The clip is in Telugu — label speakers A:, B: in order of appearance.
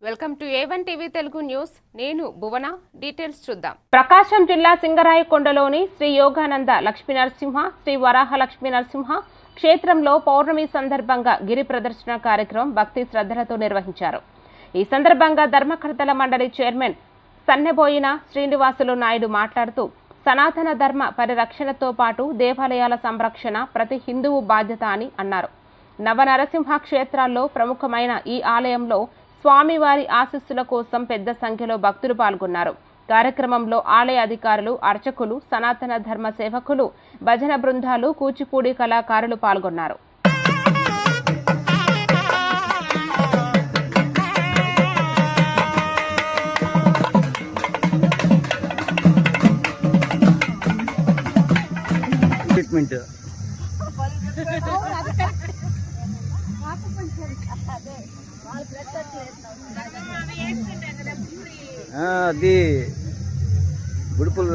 A: Welcome to A1 TV Telugu news. నేను భువన. డీటెయిల్స్ చూద్దాం. ప్రకాశం జిల్లా సింగరాయకొండలోని శ్రీ యోగానంద లక్ష్మీ నరసింహ శ్రీ వరాహ లక్ష్మీ నరసింహ క్షేత్రంలో పౌర్ణమి సందర్భంగా గిరి ప్రదర్శన కార్యక్రమం భక్తి శ్రద్ధలతో నిర్వహించారు. ఈ సందర్భంగా ధర్మకర్తల మండలి చైర్మన్ సన్నెబోయిన శ్రీనివాసులు నాయుడు మాట్లాడుతూ సనాతన ధర్మ పరిరక్షణతో పాటు దేవాలయాల సంరక్షణ ప్రతి హిందువు బాధ్యత అని అన్నారు. నవనరసింహ క్షేత్రాల్లో ప్రముఖమైన ఈ ఆలయంలో స్వామివారి ఆశీస్సుల కోసం పెద్ద సంఖ్యలో భక్తులు పాల్గొన్నారు. కార్యక్రమంలో ఆలయ అధికారులు, అర్చకులు, సనాతన ధర్మ సేవకులు, భజన బృందాలు, కూచిపూడి కళాకారులు పాల్గొన్నారు.
B: అది గుడుపుల్